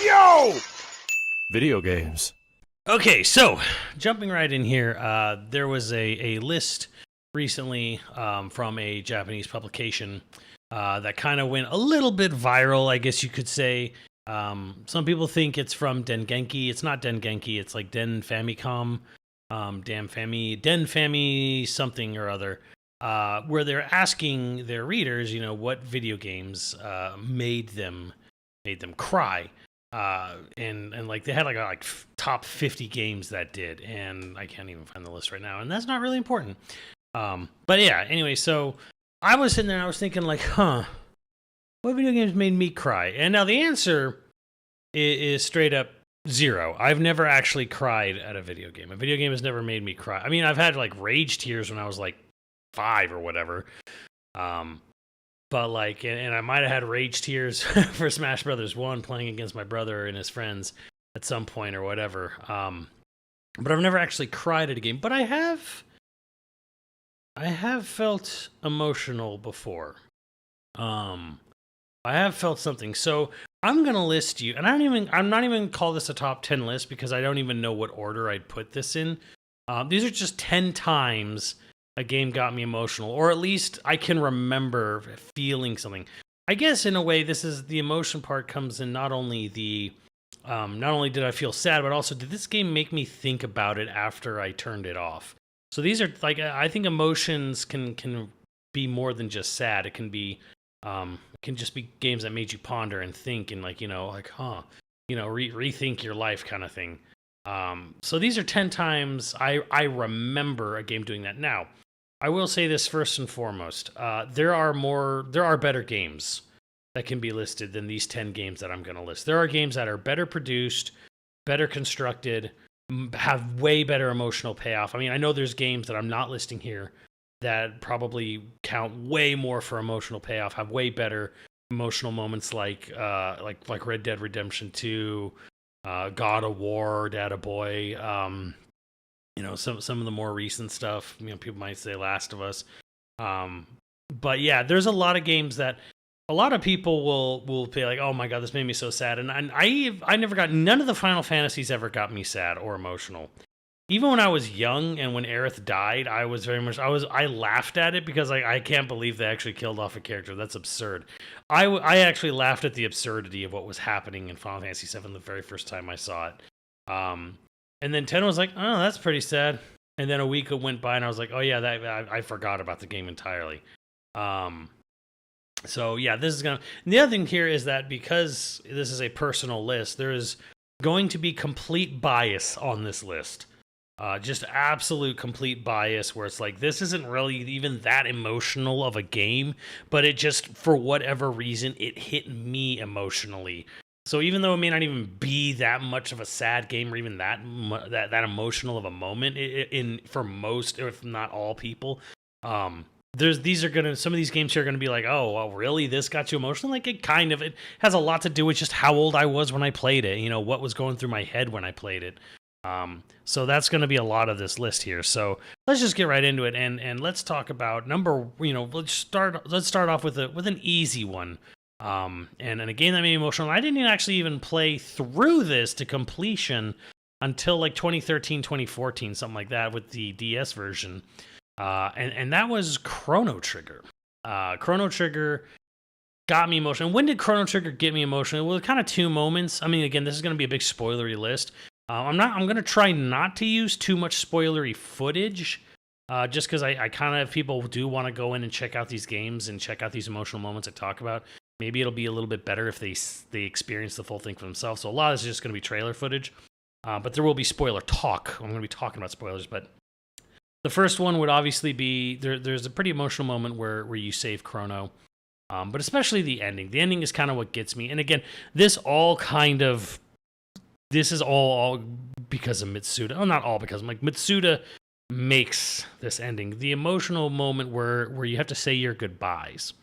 Yo! Video games. Okay, so jumping right in here, there was a list recently from a Japanese publication that kind of went a little bit viral, I guess you could say. Some people think it's from Dengenki. It's not Dengenki. It's like Den Famicom, Den Fami something or other, where they're asking their readers, you know, what video games made them cry. And like they had like top 50 games that did, and I can't even find the list right now, and that's not really important. But yeah, anyway, so I was sitting there and I was thinking like, what video games made me cry? And now the answer is straight up zero. I've never actually cried at a video game. A video game has never made me cry. I mean, I've had like rage tears when I was like 5 or whatever. But like, and I might have had rage tears for Smash Brothers 1 playing against my brother and his friends at some point or whatever. But I've never actually cried at a game. But I have felt emotional before. I have felt something. So I'm gonna list you, and I'm not even call this a top 10 list because I don't even know what order I'd put this in. These are just 10 times a game got me emotional, or at least I can remember feeling something. I guess in a way, this is the emotion part comes in not only did I feel sad, but also did this game make me think about it after I turned it off? So these are like, I think emotions can be more than just sad. It can be, can just be games that made you ponder and think and like, rethink your life kind of thing. So these are 10 times I remember a game doing that. Now, I will say this first and foremost. There are better games that can be listed than these 10 games that I'm going to list. There are games that are better produced, better constructed, have way better emotional payoff. I mean, I know there's games that I'm not listing here that probably count way more for emotional payoff, have way better emotional moments like Red Dead Redemption 2, God of War, Data Boy, some of the more recent stuff, people might say Last of Us. But yeah, there's a lot of games that a lot of people will be like, oh my God, this made me so sad. And I never got, none of the Final Fantasies ever got me sad or emotional. Even when I was young and when Aerith died, I laughed at it because I can't believe they actually killed off a character. That's absurd. I actually laughed at the absurdity of what was happening in Final Fantasy VII the very first time I saw it. And then 10 was like, oh, that's pretty sad. And then a week went by and I was like, oh yeah, I forgot about the game entirely. So yeah, this is and the other thing here is that because this is a personal list, there is going to be complete bias on this list. Just absolute complete bias where it's like, this isn't really even that emotional of a game, but it just, for whatever reason, it hit me emotionally. So even though it may not even be that much of a sad game or even that emotional of a moment for most, if not all people, some of these games here are gonna be like, oh, well, really, this got you emotional? Like it has a lot to do with just how old I was when I played it. What was going through my head when I played it. So that's going to be a lot of this list here. So let's just get right into it and let's talk about let's start off with an easy one. And a game that made me emotional. I didn't actually even play through this to completion until like 2013, 2014, something like that with the DS version. And that was Chrono Trigger. Chrono Trigger got me emotional. When did Chrono Trigger get me emotional? Well, kind of two moments. I mean, again, this is going to be a big spoilery list. I'm going to try not to use too much spoilery footage, just because I kind of, if people do want to go in and check out these games and check out these emotional moments I talk about, maybe it'll be a little bit better if they experience the full thing for themselves. So a lot of this is just going to be trailer footage, but there will be spoiler talk. I'm going to be talking about spoilers, but the first one would obviously be, there's a pretty emotional moment where you save Chrono, but especially the ending. The ending is kind of what gets me. And again, this is all because of Mitsuda. Oh, not all because of, like, Mitsuda makes this ending. The emotional moment where you have to say your goodbyes.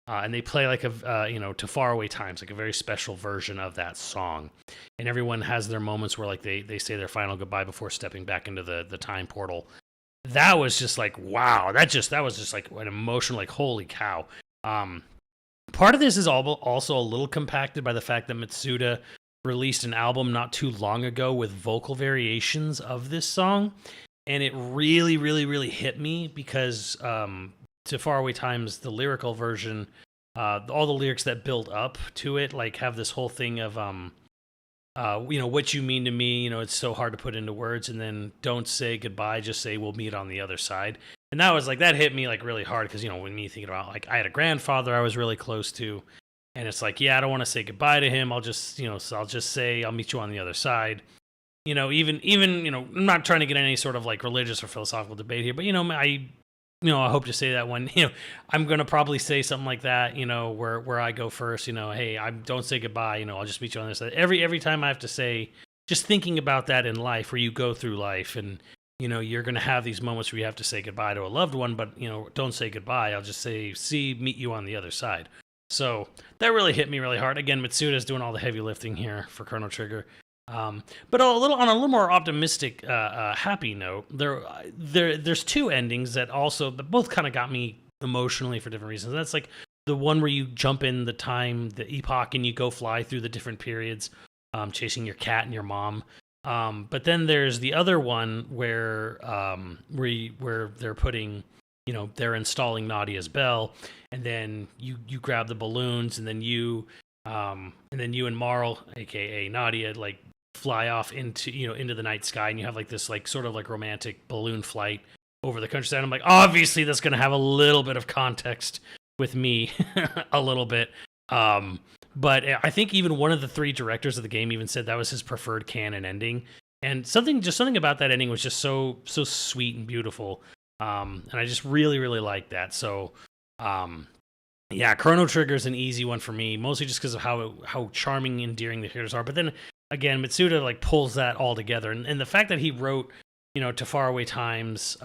And they play like to Faraway Times, like a very special version of that song. And everyone has their moments where like they say their final goodbye before stepping back into the time portal. That was just like, wow. That was just like an emotional, like, holy cow. Part of this is also a little compacted by the fact that Mitsuda released an album not too long ago with vocal variations of this song, and it really, really, really hit me because to Faraway Times, the lyrical version, all the lyrics that build up to it, like have this whole thing of what you mean to me, it's so hard to put into words, and then don't say goodbye, just say we'll meet on the other side. And that was like, that hit me like really hard because, when me thinking about like I had a grandfather I was really close to, and it's like, yeah, I don't want to say goodbye to him. I'll just, so I'll just say I'll meet you on the other side. Even I'm not trying to get any sort of like religious or philosophical debate here, but I hope to say that when I'm gonna probably say something like that, where I go first, hey, I don't say goodbye, I'll just meet you on this side. Every time I have to say, just thinking about that in life, where you go through life and you're gonna have these moments where you have to say goodbye to a loved one, but don't say goodbye. I'll just say, meet you on the other side. So that really hit me really hard. Again, Mitsuda's doing all the heavy lifting here for Chrono Trigger. But on a little more optimistic, happy note, there's two endings that both kind of got me emotionally for different reasons. That's like the one where you jump in the time, the epoch, and you go fly through the different periods, chasing your cat and your mom. But then there's the other one where they're putting, they're installing Nadia's bell, and then you grab the balloons, and then you and Marl, aka Nadia, like fly off into the night sky, and you have like this like sort of like romantic balloon flight over the countryside. I'm like, obviously that's going to have a little bit of context with me, a little bit. But I think even one of the three directors of the game even said that was his preferred canon ending, and something about that ending was just so sweet and beautiful. And I just really, really like that. So, yeah, Chrono Trigger is an easy one for me, mostly just because of how charming and endearing the characters are. But then again, Mitsuda like pulls that all together, and the fact that he wrote, To Faraway Times,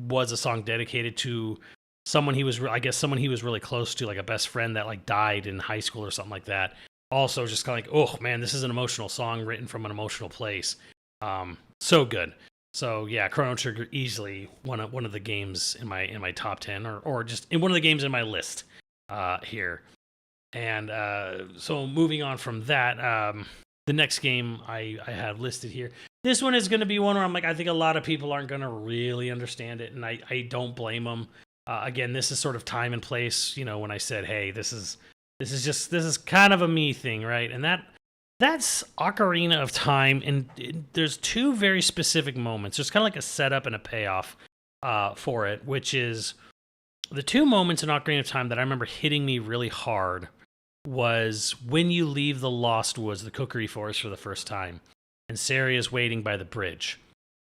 was a song dedicated to someone he was really close to, like a best friend that like died in high school or something like that. Also, just kind of like, oh man, this is an emotional song written from an emotional place. So good. So yeah, Chrono Trigger easily one of the games in my top 10, or just in one of the games in my list here. And so moving on from that, the next game I have listed here. This one is going to be one where I'm like, I think a lot of people aren't going to really understand it, and I don't blame them. Again, this is sort of time and place. When I said, hey, this is kind of a me thing, right? And that's Ocarina of Time, and there's two very specific moments. There's kind of like a setup and a payoff for it, which is the two moments in Ocarina of Time that I remember hitting me really hard was when you leave the Lost Woods, the Kokiri Forest, for the first time, and Saria is waiting by the bridge,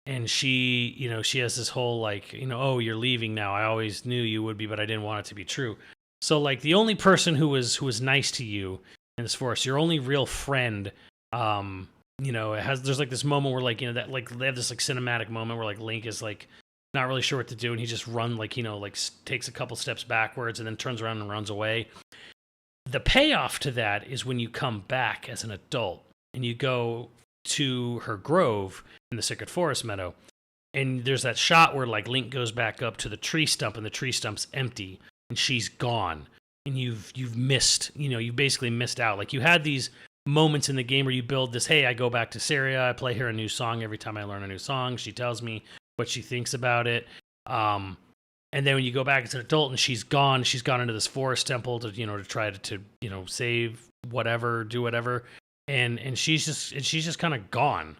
and she has this whole like, oh, you're leaving now. I always knew you would be, but I didn't want it to be true. So like the only person who was nice to you in this forest, your only real friend, there's like this moment where like, that like they have this like cinematic moment where like Link is like not really sure what to do, and he just takes a couple steps backwards and then turns around and runs away. The payoff to that is when you come back as an adult and you go to her grove in the Sacred Forest Meadow, and there's that shot where like Link goes back up to the tree stump, and the tree stump's empty and she's gone, and you've missed, you basically missed out. Like you had these moments in the game where you build this, hey, I go back to Saria, I play her a new song every time I learn a new song, she tells me what she thinks about it. And then when you go back as an adult and she's gone into this forest temple to try to save whatever, do whatever, and she's just kind of gone.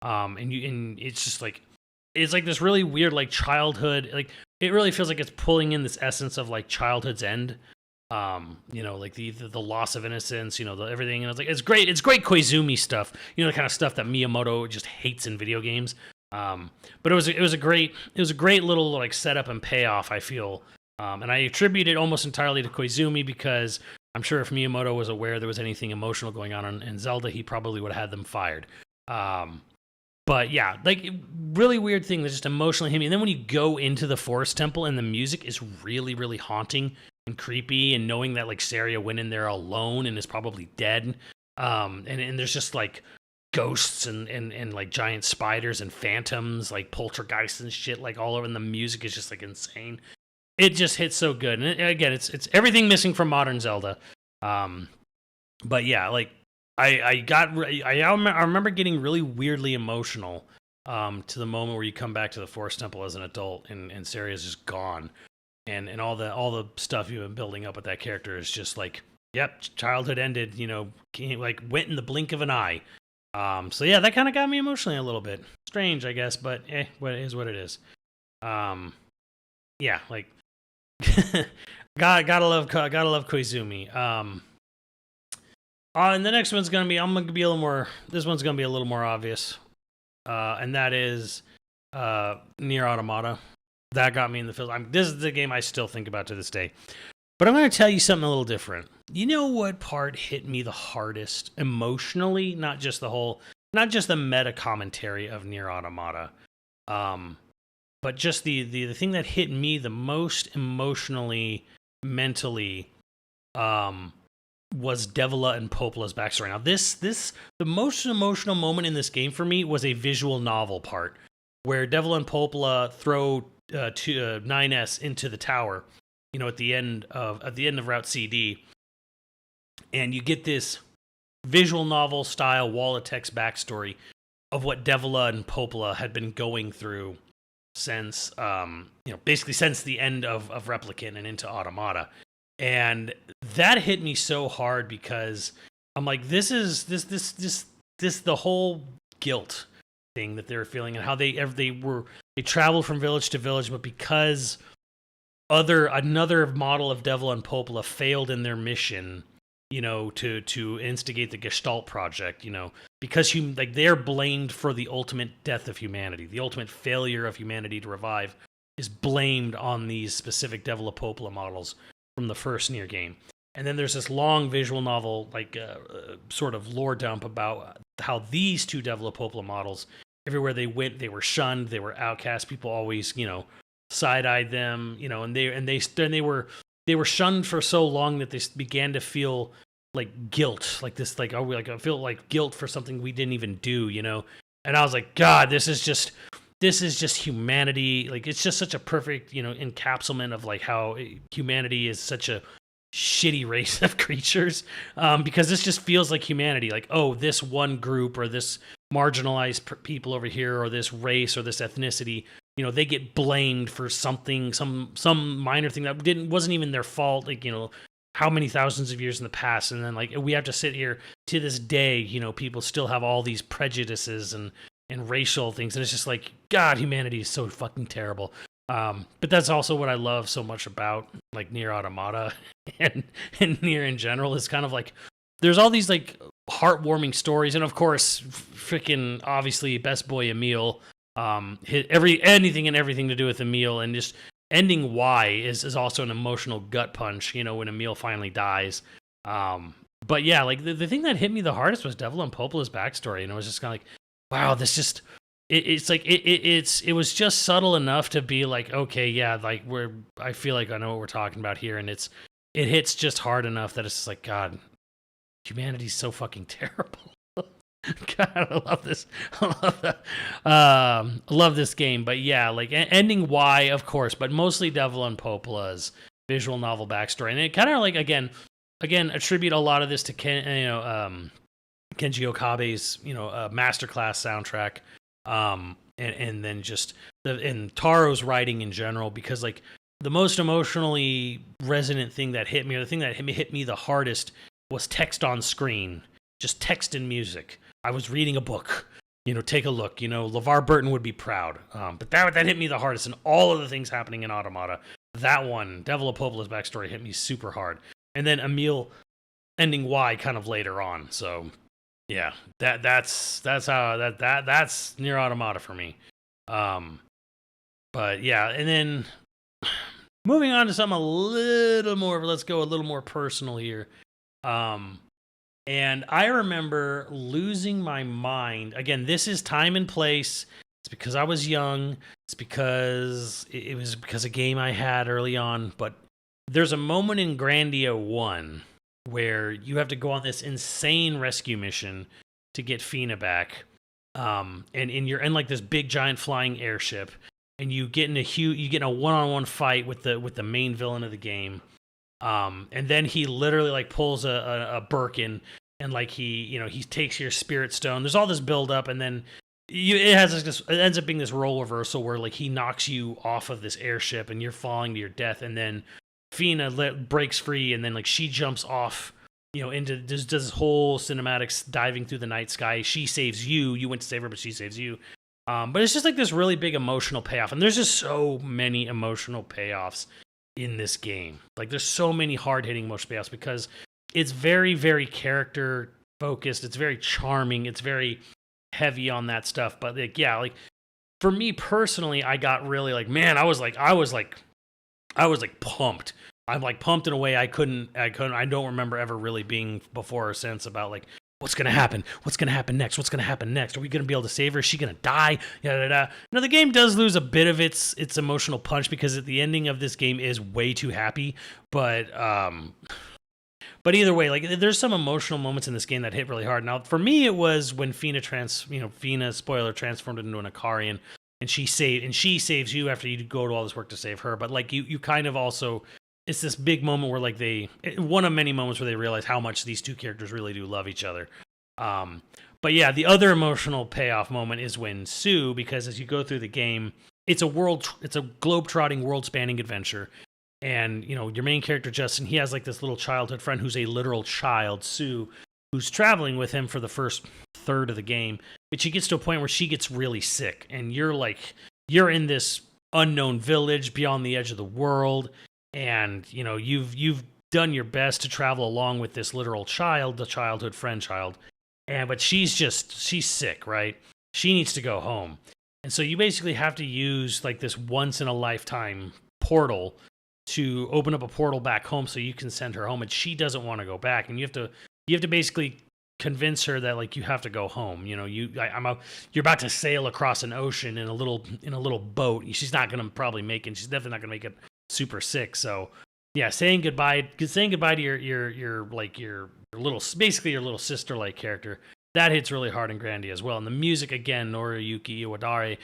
And it's just like, it's like this really weird like childhood, like it really feels like it's pulling in this essence of like childhood's end. Like the loss of innocence, everything, and it's great Koizumi stuff, the kind of stuff that Miyamoto just hates in video games. But it was a great little like setup and payoff, I feel. And I attribute it almost entirely to Koizumi, because I'm sure if Miyamoto was aware there was anything emotional going on in Zelda, he probably would have had them fired. But yeah, like really weird thing that just emotionally hit me. And then when you go into the forest temple and the music is really, really haunting and creepy, and knowing that like Saria went in there alone and is probably dead. And there's just like ghosts and like giant spiders and phantoms, like poltergeists and shit, like all over, and the music is just like insane. It just hits so good. And again, it's everything missing from modern Zelda. But yeah, like I remember getting really weirdly emotional to the moment where you come back to the Forest Temple as an adult and Saria's just gone, and all the stuff you've been building up with that character is just like, yep, childhood ended, like went in the blink of an eye. So yeah, that kind of got me emotionally a little bit. Strange, I guess, but what it is what it is. Yeah, like gotta love Koizumi. And the next one's gonna be this one's gonna be a little more obvious. And that is NieR Automata. That got me in the field. This is the game I still think about to this day. But I'm going to tell you something a little different. You know what part hit me the hardest emotionally? Not just the meta commentary of NieR Automata, but just the thing that hit me the most emotionally, mentally, was Devila and Popola's backstory. Now, the most emotional moment in this game for me was a visual novel part, where Devila and Popola throw 9S into the tower, at the end of Route CD, and you get this visual novel style wall of text backstory of what Devila and Popola had been going through since, basically since the end of Replicant and into Automata. And that hit me so hard because I'm like, this is the whole guilt thing that they were feeling, and how they traveled from village to village, but because another model of Devila and Popola failed in their mission, to instigate the Gestalt project, because they're blamed for the ultimate death of humanity, the ultimate failure of humanity to revive is blamed on these specific Devila Popola models from the first NieR game. And then there's this long visual novel, sort of lore dump about how these two Devila Popola models, everywhere they went, they were shunned, they were outcast. People always, side-eyed them, and they were shunned for so long that they began to feel like guilt, I feel like guilt for something we didn't even do, And I was like, God, this is just humanity. Like, it's just such a perfect, encapsulation of like how humanity is such a shitty race of creatures, because this just feels like humanity. Like, oh, this one group or this marginalized people over here, or this race or this ethnicity, they get blamed for something, some minor thing that wasn't even their fault. Like, how many thousands of years in the past, and then like we have to sit here to this day. People still have all these prejudices and racial things, and it's just like, God, humanity is so fucking terrible. But that's also what I love so much about like NieR Automata and NieR in general, is kind of like there's all these like heartwarming stories, and of course, freaking obviously best boy Emil, hit anything and everything to do with Emil, and just ending Y is also an emotional gut punch, when Emil finally dies. But yeah, like the thing that hit me the hardest was Devila and Popola's backstory, and it was just kind of like, wow, this just it was just subtle enough to be like, okay, yeah, like I feel like I know what we're talking about here, and it hits just hard enough that it's just like, God, humanity's so fucking terrible. God, I love this. I love this game. But yeah, like ending Y, of course, but mostly Devila and Popola's visual novel backstory, and it kind of like again attribute a lot of this to Kenji Okabe's masterclass soundtrack, and then just and Taro's writing in general, because like the most emotionally resonant thing that hit me, or the thing that hit me the hardest, was text on screen, just text and music. I was reading a book, take a look, LeVar Burton would be proud. But that hit me the hardest, and all of the things happening in Automata. That one, Devila Popola's backstory, hit me super hard. And then Emil ending Y kind of later on. So yeah, that's NieR Automata for me. But yeah, and then moving on to something let's go a little more personal here. And I remember losing my mind. Again, this is time and place. It's because I was young. It's because it was because of a game I had early on. But there's a moment in Grandia 1 where you have to go on this insane rescue mission to get Fina back. And you're in like this big giant flying airship, and you get in a one-on-one fight with the main villain of the game. And then he literally like pulls a Birkin and like he takes your spirit stone. There's all this build up, and then it ends up being this role reversal where like he knocks you off of this airship and you're falling to your death, and then Fina breaks free, and then like she jumps off, into does this whole cinematics diving through the night sky. She saves you. You went to save her, but she saves you. But it's just like this really big emotional payoff, and there's just so many emotional payoffs in this game. Like there's so many hard hitting emotional payoffs because it's very, very character focused. It's very charming. It's very heavy on that stuff. But like, yeah, like for me personally, I got really like, man, I was pumped. I'm like pumped in a way I don't remember ever really being before or since about like, what's going to happen? What's going to happen next? What's going to happen next? Are we going to be able to save her? Is she going to die? Now, the game does lose a bit of its emotional punch because at the ending of this game is way too happy. But either way, like there's some emotional moments in this game that hit really hard. Now, for me, it was when Fina spoiler, transformed into an Icarian, and she saves you after you go to all this work to save her. But like you kind of also, it's this big moment where like one of many moments where they realize how much these two characters really do love each other. But yeah, the other emotional payoff moment is when Sue, because as you go through the game, it's a globe-trotting, world-spanning adventure. And, your main character, Justin, he has like this little childhood friend who's a literal child, Sue, who's traveling with him for the first third of the game. But she gets to a point where she gets really sick. And you're in this unknown village beyond the edge of the world. And, you've done your best to travel along with this literal child, the childhood friend child. But she's sick, right? She needs to go home. And so you basically have to use like this once in a lifetime portal to open up a portal back home so you can send her home, and she doesn't want to go back, and you have to basically convince her that like you have to go home. You're about to sail across an ocean in a little boat. She's not gonna probably make it. She's definitely not gonna make it super sick. So yeah, saying goodbye to your little sister like character, that hits really hard in Grandia as well. And the music again, Noriyuki Iwadare,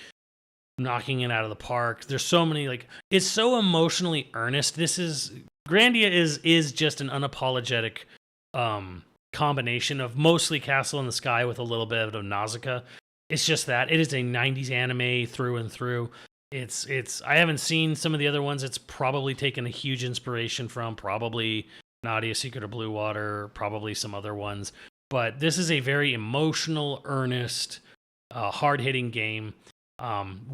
knocking it out of the park. There's so many, like, it's so emotionally earnest. Grandia is just an unapologetic combination of mostly Castle in the Sky with a little bit of Nausicaa. It's just that it is a 90s anime through and through. I haven't seen some of the other ones. It's probably taken a huge inspiration from probably Nadia Secret of Blue Water, probably some other ones. But this is a very emotional, earnest, hard-hitting game.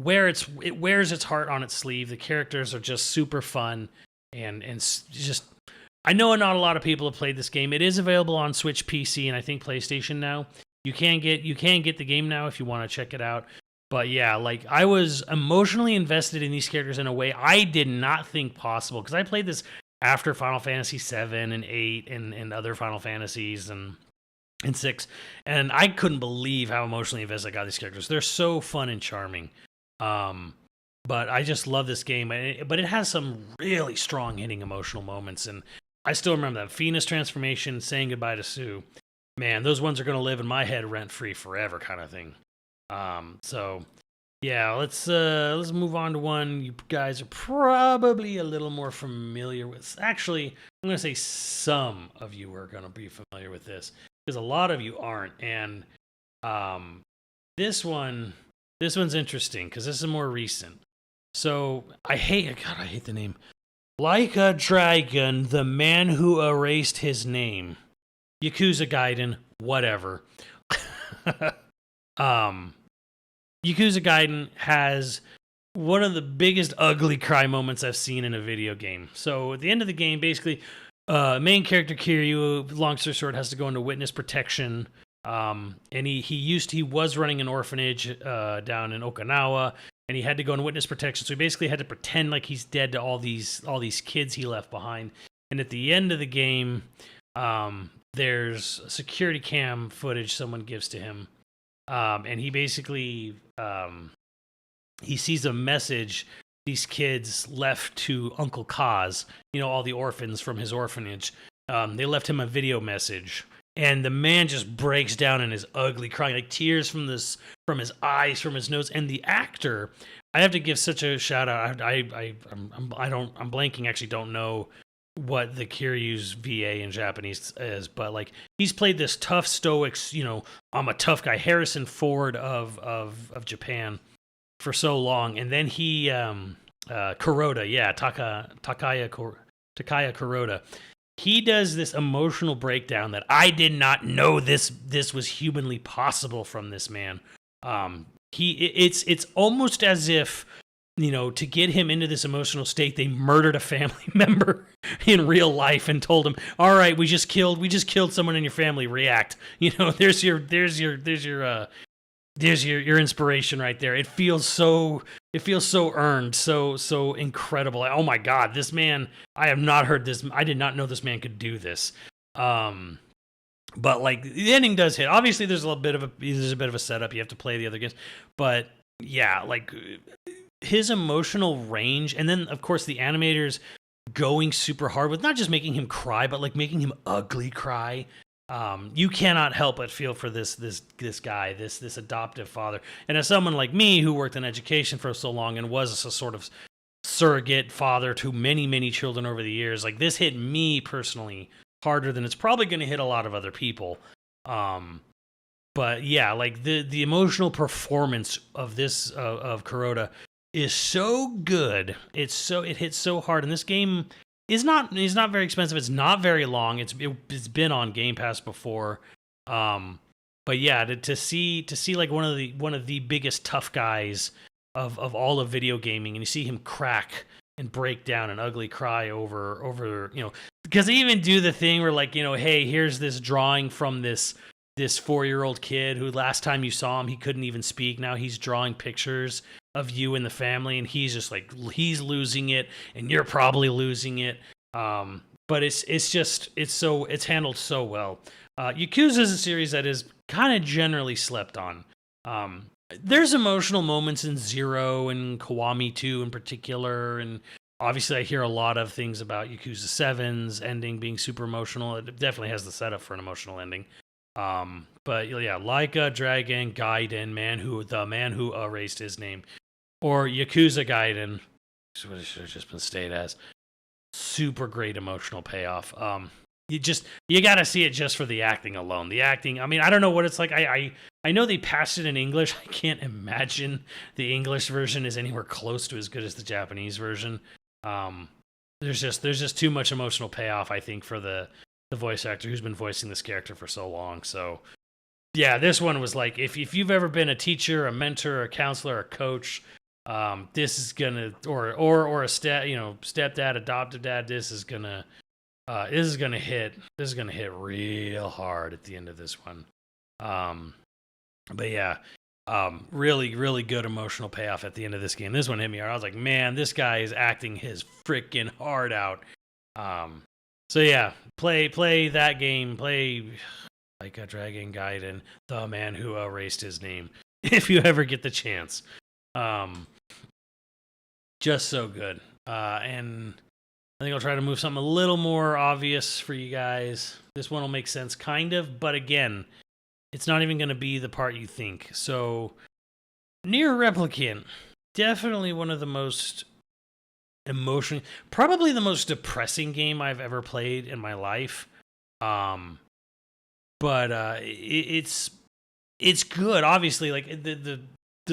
Where it wears its heart on its sleeve. The characters are just super fun, and just, I know not a lot of people have played this game. It is available on Switch, PC, and I think PlayStation now. You can get the game now if you want to check it out. But yeah, like I was emotionally invested in these characters in a way I did not think possible, because I played this after Final Fantasy 7 and 8 and other Final Fantasies and 6, and I couldn't believe how emotionally invested I got these characters. They're so fun and charming. But I just love this game. But it has some really strong hitting emotional moments, and I still remember that Fina's transformation, saying goodbye to Sue. Man, those ones are going to live in my head rent free forever, kind of thing. So yeah, let's move on to one you guys are probably a little more familiar with. Actually, I'm going to say some of you are going to be familiar with this, because a lot of you aren't. And this one's interesting because this is more recent. So I hate the name. Like a Dragon, the man who erased his name. Yakuza Gaiden, whatever. Yakuza Gaiden has one of the biggest ugly cry moments I've seen in a video game. So at the end of the game, basically, main character Kiryu, long story short, has to go into witness protection. And he was running an orphanage down in Okinawa, and he had to go in witness protection. So he basically had to pretend like he's dead to all these kids he left behind. And at the end of the game, there's security cam footage someone gives to him, and he basically he sees a message these kids left to Uncle Kaz, all the orphans from his orphanage. They left him a video message, and the man just breaks down and is ugly, crying, like tears from his eyes, from his nose. And the actor, I have to give such a shout out. I'm blanking. Actually, don't know what the Kiryu's VA in Japanese is, but like he's played this tough stoic, I'm a tough guy, Harrison Ford of Japan for so long, and then he Kuroda, Takaya Kuroda. He does this emotional breakdown that I did not know this was humanly possible from this man. It's almost as if, to get him into this emotional state, they murdered a family member in real life and told him, "All right, we just killed someone in your family. React." There's your inspiration right there. It feels so earned, so incredible. Oh my God, this man! I have not heard this. I did not know this man could do this. But like the ending does hit. Obviously, there's a bit of a setup. You have to play the other games, but yeah, like his emotional range, and then of course the animators going super hard with not just making him cry, but like making him ugly cry. You cannot help but feel for this guy, this adoptive father. And as someone like me who worked in education for so long and was a sort of surrogate father to many children over the years, like this hit me personally harder than it's probably going to hit a lot of other people. But yeah, like the emotional performance of this of Kuroda is so good. It hits so hard, and this game is not very expensive. It's not very long. It's been on Game Pass before. But yeah, to see like one of the biggest tough guys of all of video gaming, and you see him crack and break down and ugly cry over because they even do the thing where like, hey, here's this drawing from this 4-year-old kid who last time you saw him he couldn't even speak. Now he's drawing pictures of you and the family, and he's just like, he's losing it and you're probably losing it. But it's handled so well. Yakuza is a series that is kind of generally slept on. There's emotional moments in Zero and Kiwami 2 in particular, and obviously I hear a lot of things about Yakuza 7's ending being super emotional. It definitely has the setup for an emotional ending. But yeah, Laika, Dragon, Gaiden, the man who erased his name, or Yakuza Gaiden, which is what it should have just been stayed as. Super great emotional payoff. You got to see it just for the acting alone. The acting, I mean, I don't know what it's like. I know they passed it in English. I can't imagine the English version is anywhere close to as good as the Japanese version. There's just too much emotional payoff, I think, for the voice actor who's been voicing this character for so long. So yeah, this one was like, if you've ever been a teacher, a mentor, a counselor, a coach, this is gonna, or a stepdad, adoptive dad, this is gonna hit real hard at the end of this one. But yeah, really good emotional payoff at the end of this game. This one hit me hard. I was like, man, this guy is acting his freaking heart out. So yeah, play that game. Play like a Dragon Gaiden, the man who erased his name, if you ever get the chance. Just so good. And I think I'll try to move something a little more obvious for you guys. This one will make sense, kind of, but again, it's not even going to be the part you think. So, NieR Replicant, definitely one of the most probably the most depressing game I've ever played in my life. But it's good. Obviously, like the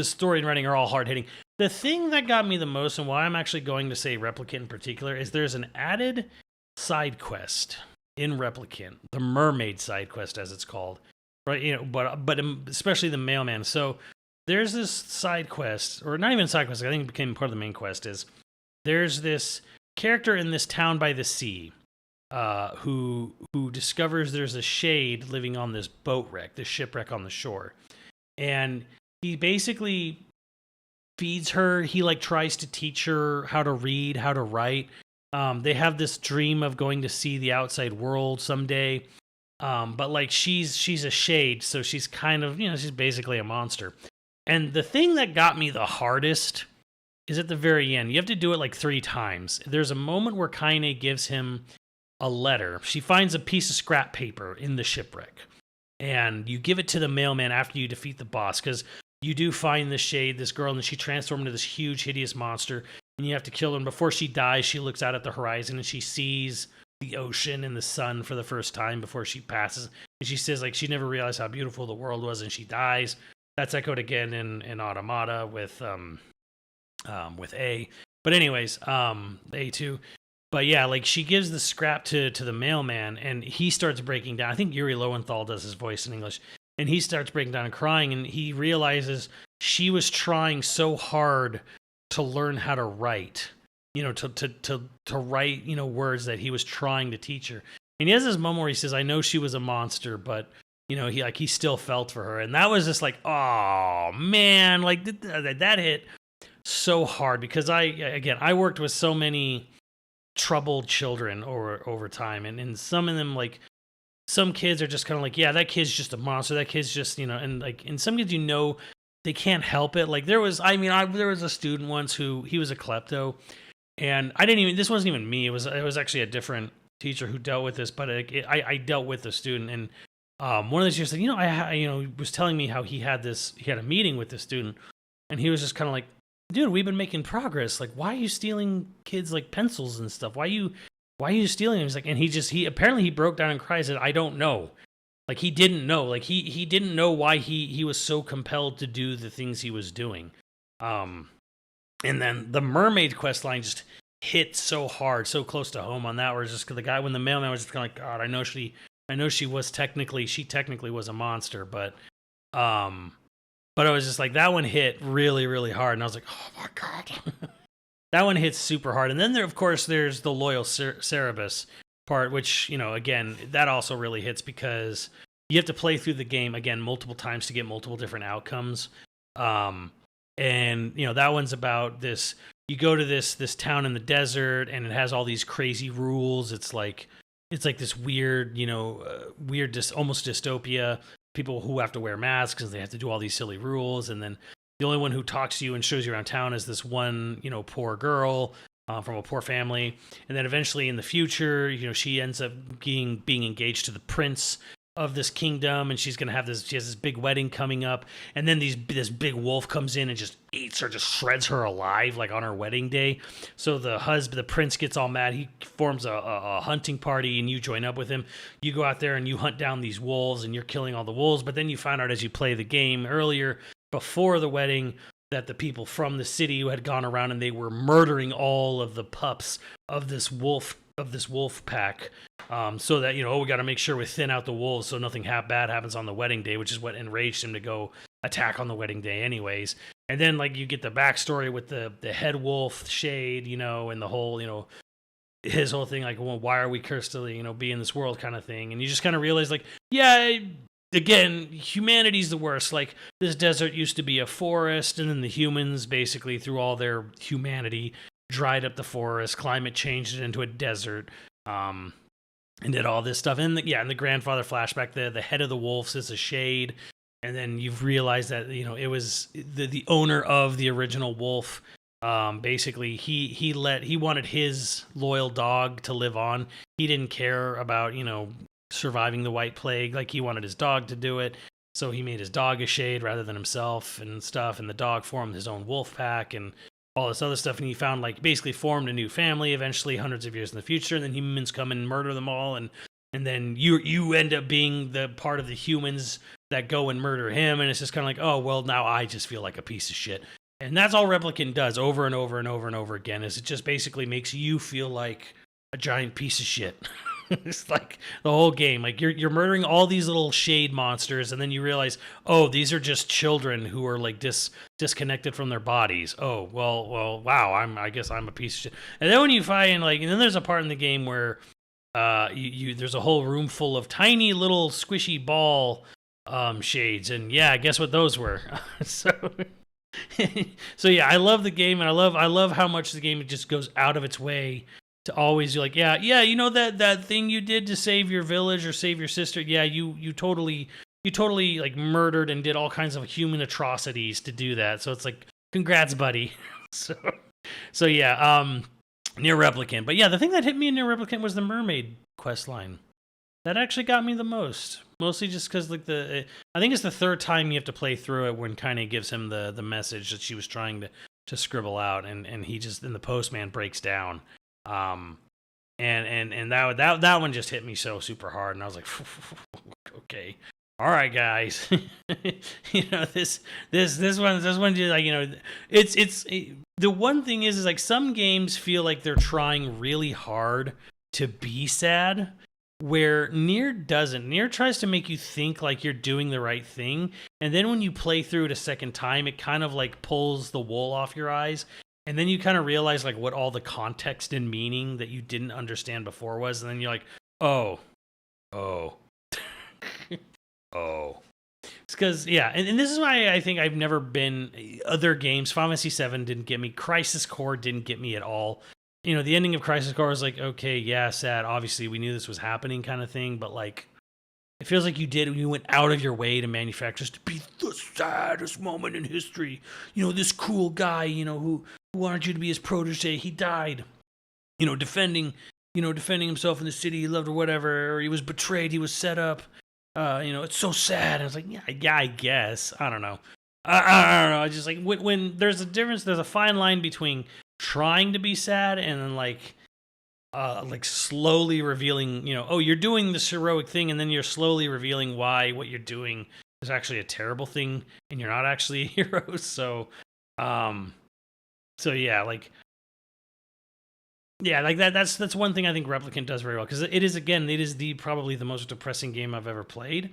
story and writing are all hard hitting. The thing that got me the most, and why I'm actually going to say Replicant in particular, is there's an added side quest in Replicant, the mermaid side quest as it's called, right? But especially the mailman. So there's this side quest, or not even side quest, I think it became part of the main quest, is there's this character in this town by the sea who discovers there's a shade living on this boat wreck, this shipwreck on the shore. And he basically feeds her. He like tries to teach her how to read, how to write. They have this dream of going to see the outside world someday. But like she's a shade, so she's kind of, she's basically a monster. And the thing that got me the hardest is at the very end. You have to do it like 3 times. There's a moment where Kaine gives him a letter. She finds a piece of scrap paper in the shipwreck, and you give it to the mailman after you defeat the boss, because you do find this shade, this girl, and she transforms into this huge, hideous monster. and you have to kill them. Before she dies, she looks out at the horizon and she sees the ocean and the sun for the first time before she passes. And she says, like, she never realized how beautiful the world was, and she dies. That's echoed again in Automata with A. But anyways, A2. But yeah, like, she gives the scrap to the mailman, and he starts breaking down. I think Yuri Lowenthal does his voice in English. And he starts breaking down and crying, and he realizes she was trying so hard to learn how to write, to write, words that he was trying to teach her. And he has this moment where he says, I know she was a monster, but, he still felt for her. And that was just like, oh, man, like, that hit so hard, because I worked with so many troubled children over time, and some of them, like, some kids are just kind of like, yeah, that kid's just a monster, that kid's just, and like, and some kids, they can't help it. Like, there was a student once who, he was a klepto, and this wasn't even me, it was actually a different teacher who dealt with this, but I dealt with the student. And one of the teachers said, I was telling me how he had a meeting with the student, and he was just kind of like, dude, we've been making progress. Like, why are you stealing kids, like, pencils and stuff? Why are you stealing them? He's like, and he apparently broke down and cried and said, I don't know. Like, he didn't know. Like, he didn't know why he was so compelled to do the things he was doing. And then the mermaid quest line just hit so hard, so close to home on that, where it's just the guy, when the mailman was just kind of like, God, I know she technically was a monster, but I was just like, that one hit really, really hard, and I was like, oh my God. That one hits super hard. And then of course, there's the loyal Cerebus part, which, again, that also really hits, because you have to play through the game, again, multiple times to get multiple different outcomes. And, that one's about this, you go to this town in the desert, and it has all these crazy rules. It's like this weird, almost dystopia. People who have to wear masks because they have to do all these silly rules. And then the only one who talks to you and shows you around town is this one, poor girl from a poor family. And then eventually in the future, she ends up being engaged to the prince of this kingdom, and she has this big wedding coming up. And then this big wolf comes in and just eats her, just shreds her alive, like, on her wedding day. So the prince gets all mad. He forms a hunting party, and you join up with him. You go out there and you hunt down these wolves, and you're killing all the wolves. But then you find out as you play the game earlier, before the wedding, that the people from the city who had gone around and they were murdering all of the pups of this wolf pack, so that, we got to make sure we thin out the wolves so nothing bad happens on the wedding day, which is what enraged him to go attack on the wedding day anyways. And then, like, you get the backstory with the head wolf Shade, and the whole, his whole thing, like, well, why are we cursed to, be in this world kind of thing. And you just kind of realize, like, yeah, again, humanity's the worst. Like, this desert used to be a forest, and then the humans, basically, through all their humanity, dried up the forest, climate changed it into a desert, and did all this stuff. And in the grandfather flashback, the head of the wolves is a Shade. And then you've realized that, it was the owner of the original wolf. Basically, he wanted his loyal dog to live on. He didn't care about, surviving the White Plague. Like, he wanted his dog to do it. So he made his dog a Shade rather than himself and stuff. And the dog formed his own wolf pack and all this other stuff. And he found, like, basically formed a new family eventually, hundreds of years in the future. And then humans come and murder them all. And then you end up being the part of the humans that go and murder him. And it's just kind of like, oh, well, now I just feel like a piece of shit. And that's all Replicant does over and over and over and over again, is it just basically makes you feel like a giant piece of shit. It's like the whole game. Like, you're murdering all these little Shade monsters, and then you realize, oh, these are just children who are, like, disconnected from their bodies. Oh, well, wow, I guess I'm a piece of shit. And then when you find, like, and then there's a part in the game where there's a whole room full of tiny little squishy ball Shades, and yeah, guess what those were. So yeah, I love the game, and I love how much the game just goes out of its way to always be like, yeah, that thing you did to save your village or save your sister, yeah, you totally like murdered and did all kinds of human atrocities to do that. So it's like, congrats, buddy. So yeah, NieR Replicant. But yeah, the thing that hit me in NieR Replicant was the mermaid quest line. That actually got me the most. Mostly just because, like, I think it's the third time you have to play through it when kind of gives him the message that she was trying scribble out, and he just, and the postman breaks down. And that one just hit me so super hard, and I was like, okay, all right, guys. This one just like, it's the one thing is like some games feel like they're trying really hard to be sad, where NieR doesn't. NieR tries to make you think like you're doing the right thing, and then when you play through it a second time, it kind of like pulls the wool off your eyes, and then you kind of realize like what all the context and meaning that you didn't understand before was, and then you're like, oh. Oh. It's because, yeah, and this is why I think I've never been, other games, Final Fantasy VII didn't get me, Crisis Core didn't get me at all. The ending of Crisis Core was like, okay, yeah, sad, obviously we knew this was happening kind of thing, but like, it feels like you went out of your way to manufacture to be the saddest moment in history. This cool guy, who wanted you to be his protege, he died, defending himself in the city he loved or whatever, or he was betrayed, he was set up. It's so sad. I was like, yeah, I guess. I don't know. I don't know. I just like when there's a difference. There's a fine line between trying to be sad and then like slowly revealing. Oh, you're doing this heroic thing, and then you're slowly revealing why what you're doing is actually a terrible thing, and you're not actually a hero. So yeah, like. Yeah, like that's one thing I think Replicant does very well, because it is probably the most depressing game I've ever played.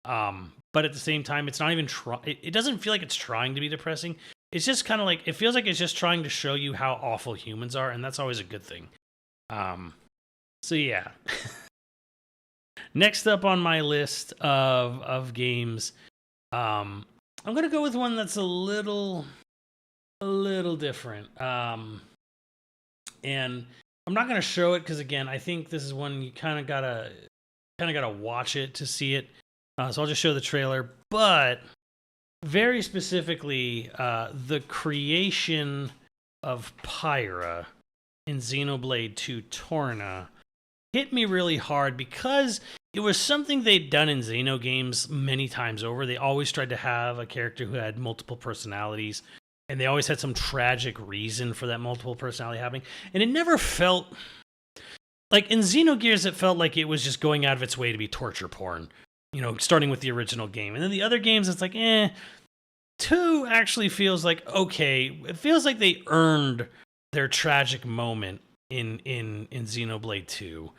But at the same time, it's not even it doesn't feel like it's trying to be depressing. It's just kind of like, it feels like it's just trying to show you how awful humans are, and that's always a good thing. So yeah. Next up on my list of games, I'm gonna go with one that's a little different. And I'm not going to show it because, again, I think this is one you kind of gotta watch it to see it. So I'll just show the trailer. But very specifically, the creation of Pyra in Xenoblade 2 Torna hit me really hard, because it was something they'd done in Xenogames many times over. They always tried to have a character who had multiple personalities, and they always had some tragic reason for that multiple personality happening. And it never felt like, in Xenogears, it felt like it was just going out of its way to be torture porn, starting with the original game. And then the other games, it's like, 2 actually feels like, okay, it feels like they earned their tragic moment in Xenoblade 2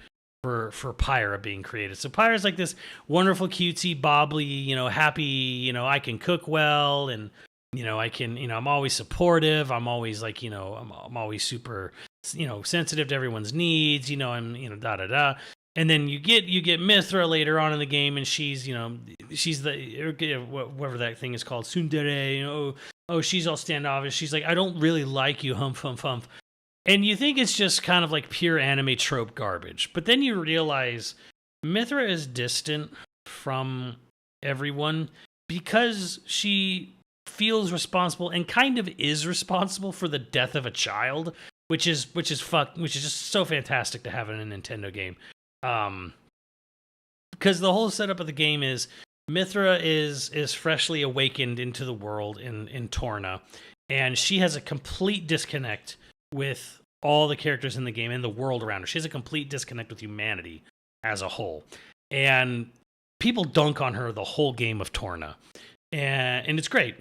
for Pyra being created. So Pyra's like this wonderful, cutesy, bobbly, happy, I can cook well, and I can, I'm always supportive. I'm always like, I'm always super, sensitive to everyone's needs. I'm, da da da. And then you get Mithra later on in the game, and she's the whatever that thing is called, tsundere. Oh, she's all standoffish. She's like, I don't really like you, humph humph humph. And you think it's just kind of like pure anime trope garbage, but then you realize Mithra is distant from everyone because she feels responsible and kind of is responsible for the death of a child, which is just so fantastic to have in a Nintendo game. Because the whole setup of the game is Mithra is freshly awakened into the world in Torna, and she has a complete disconnect with all the characters in the game and the world around her. She has a complete disconnect with humanity as a whole, and people dunk on her the whole game of Torna, and it's great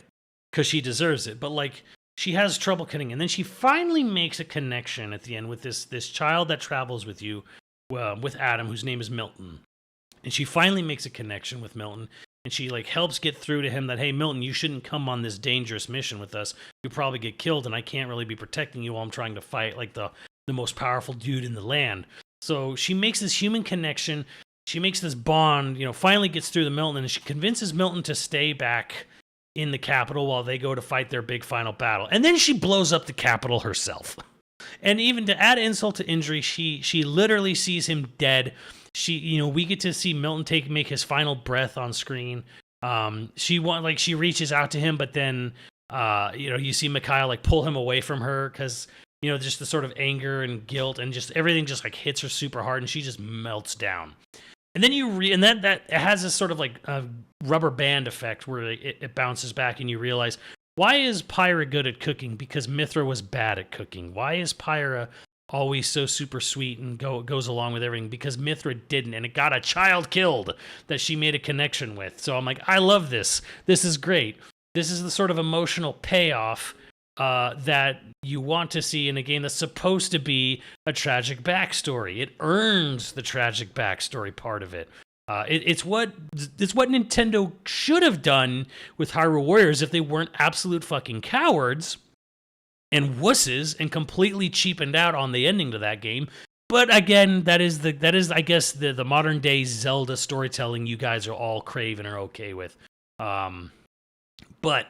because she deserves it. But like, she has trouble connecting, and then she finally makes a connection at the end with this child that travels with you, with Adam, whose name is Milton. And she finally makes a connection with Milton, and she like helps get through to him that, hey, Milton, you shouldn't come on this dangerous mission with us. You'll probably get killed, and I can't really be protecting you while I'm trying to fight like the most powerful dude in the land. So she makes this human connection. She makes this bond, finally gets through to Milton, and she convinces Milton to stay back in the capital while they go to fight their big final battle. And then she blows up the capital herself. And even to add insult to injury, she literally sees him dead. We get to see Milton make his final breath on screen. She reaches out to him, but then you see Mikhail like pull him away from her because just the sort of anger and guilt and just everything just like hits her super hard, and she just melts down. And then that has this sort of like rubber band effect where it bounces back, and you realize, Why is Pyra good at cooking? Because Mithra was bad at cooking. Why is Pyra always so super sweet and goes along with everything? Because Mithra didn't, and it got a child killed that she made a connection with. So I'm like, I love this. This is great. This is the sort of emotional payoff that you want to see in a game that's supposed to be a tragic backstory. It earns the tragic backstory part of it. It's what Nintendo should have done with Hyrule Warriors if they weren't absolute fucking cowards and wusses and completely cheapened out on the ending to that game. But again, that is I guess the modern day Zelda storytelling you guys are all crave and are okay with. But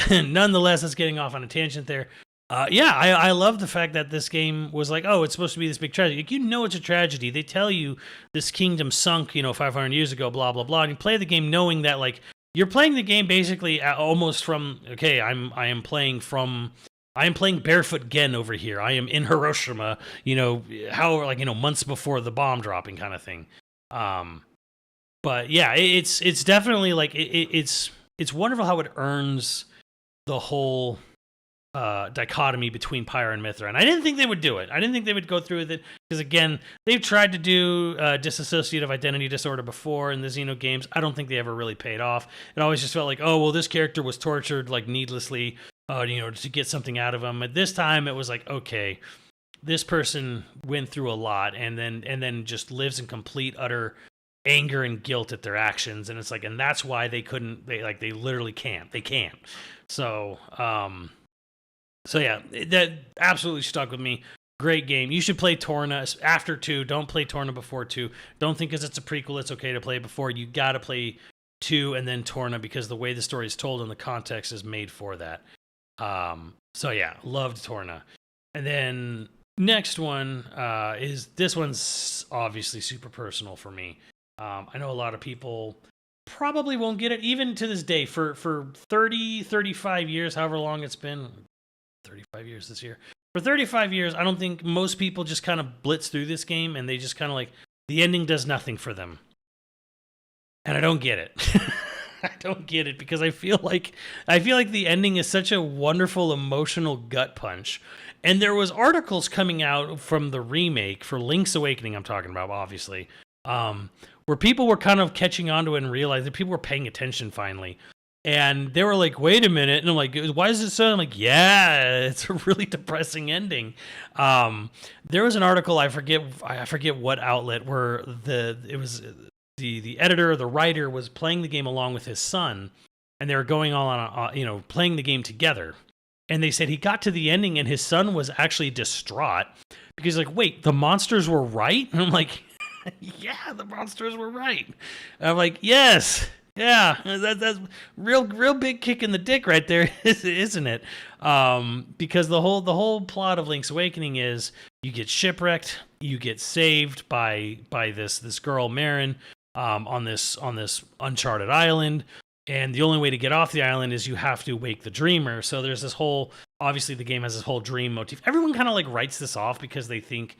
nonetheless, that's getting off on a tangent there. I love the fact that this game was like, oh, it's supposed to be this big tragedy. Like, you know it's a tragedy. They tell you this kingdom sunk, 500 years ago, blah, blah, blah. And you play the game knowing that, like, you're playing the game basically almost from, okay, I am playing Barefoot Gen over here. I am in Hiroshima, months before the bomb dropping kind of thing. But yeah, it's definitely like, it's wonderful how it earns the whole dichotomy between Pyra and Mithra, and I didn't think they would do it. I didn't think they would go through with it because, again, they've tried to do dissociative identity disorder before in the Xeno games. I don't think they ever really paid off. It always just felt like, oh, well, this character was tortured like needlessly, to get something out of him. At this time, it was like, okay, this person went through a lot, and then just lives in complete utter anger and guilt at their actions, and it's like, and that's why they literally can't. They can't. So yeah, that absolutely stuck with me. Great game. You should play Torna after 2. Don't play Torna before 2. Don't think because it's a prequel it's okay to play before. You got to play 2 and then Torna because the way the story is told and the context is made for that. So yeah, loved Torna. And then next one this one's obviously super personal for me. I know a lot of people probably won't get it, even to this day, for 30, 35 years, however long it's been. 35 years this year. For 35 years, I don't think most people just kind of blitz through this game and they just kind of like, the ending does nothing for them. And I don't get it. I don't get it because I feel like the ending is such a wonderful emotional gut punch. And there was articles coming out from the remake for Link's Awakening, I'm talking about, obviously, where people were kind of catching on to it and realized that people were paying attention finally. And they were like, wait a minute. And I'm like, why is it so? I'm like, yeah, it's a really depressing ending. There was an article, I forget what outlet, where the editor or the writer was playing the game along with his son, and they were going on, playing the game together. And they said he got to the ending and his son was actually distraught because like, wait, the monsters were right? And I'm like, yeah, the monsters were right. And I'm like, yes. Yeah, that's real big kick in the dick right there, isn't it? Because the whole plot of Link's Awakening is you get shipwrecked, you get saved by this girl Marin on this uncharted island, and the only way to get off the island is you have to wake the dreamer. So there's this whole, obviously the game has this whole dream motif. Everyone kind of like writes this off because they think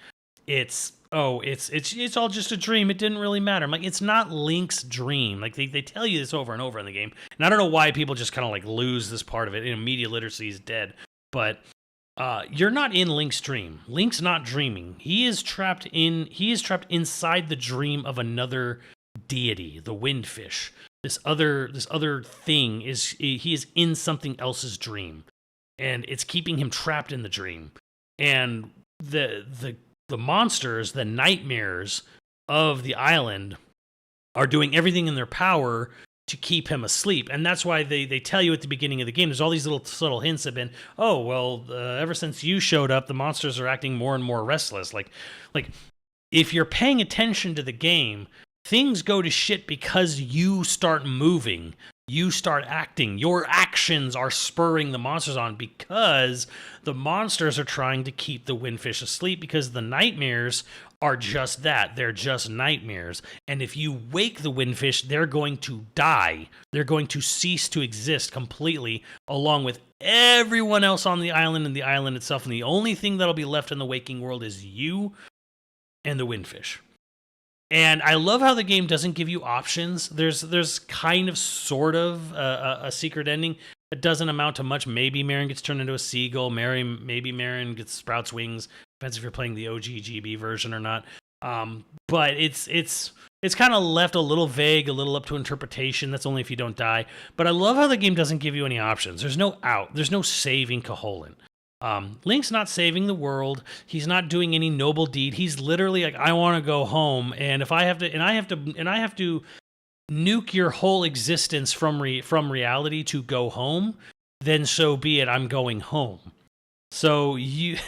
it's all just a dream. It didn't really matter. I'm like, it's not Link's dream. Like they tell you this over and over in the game. And I don't know why people just kind of like lose this part of it. Media literacy is dead. But you're not in Link's dream. Link's not dreaming. He is trapped inside the dream of another deity, the Windfish. This other thing he is in something else's dream. And it's keeping him trapped in the dream. And the monsters, the nightmares of the island, are doing everything in their power to keep him asleep. And that's why they tell you at the beginning of the game, there's all these little subtle hints have been, oh, well, ever since you showed up, the monsters are acting more and more restless. Like if you're paying attention to the game, things go to shit because you start moving. You start acting. Your actions are spurring the monsters on because the monsters are trying to keep the Windfish asleep because the nightmares are just that. They're just nightmares. And if you wake the Windfish, they're going to die. They're going to cease to exist completely along with everyone else on the island and the island itself. And the only thing that'll be left in the waking world is you and the Windfish. And I love how the game doesn't give you options. There's kind of sort of a secret ending, It doesn't amount to much. Maybe Marin gets turned into a seagull. Maybe Marin gets sprouts wings. Depends if you're playing the OG GB version or not. But it's kind of left a little vague, a little up to interpretation. That's only if you don't die. But I love how the game doesn't give you any options. There's no out. There's no saving Koholint. Link's not saving the world. He's not doing any noble deed. He's literally like, I want to go home, and if I have to nuke your whole existence from reality to go home, then so be it. I'm going home. So you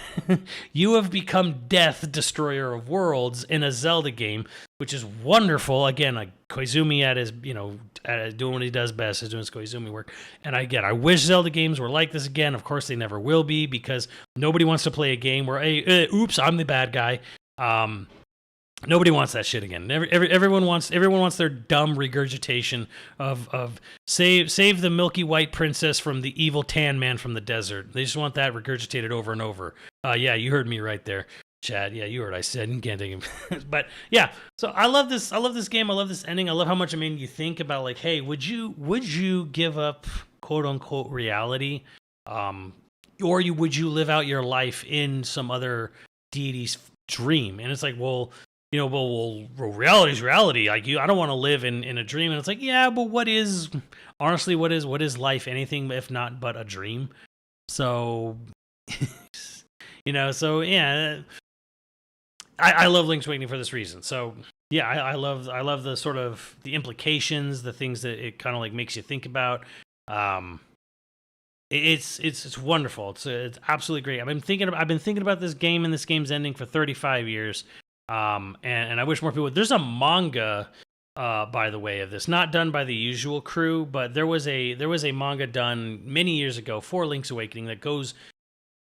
you have become Death, Destroyer of Worlds in a Zelda game, which is wonderful. Again, like Koizumi at his, doing what he does best, is doing his Koizumi work. And I wish Zelda games were like this again. Of course, they never will be, because nobody wants to play a game where, hey, oops, I'm the bad guy. Nobody wants that shit again. Everyone wants their dumb regurgitation of save the milky white princess from the evil tan man from the desert. They just want that regurgitated over and over. Yeah, you heard me right there, Chad. Yeah, you heard what I said. You can't take him. But yeah, so I love this game. I love this ending. I love how much it made you think about, like, hey, would you give up quote unquote reality, or would you live out your life in some other deity's dream? And it's like, well, reality's reality. Like, I don't want to live in a dream. And it's like, yeah, but what is life? Anything if not but a dream? So, so yeah, I love Link's Awakening for this reason. So yeah, I love the sort of the implications, the things that it kind of like makes you think about. It's wonderful. It's absolutely great. I've been thinking about this game and this game's ending for 35 years. And I wish more people would. There's a manga, by the way, of this, not done by the usual crew, but there was a manga done many years ago for Link's Awakening that goes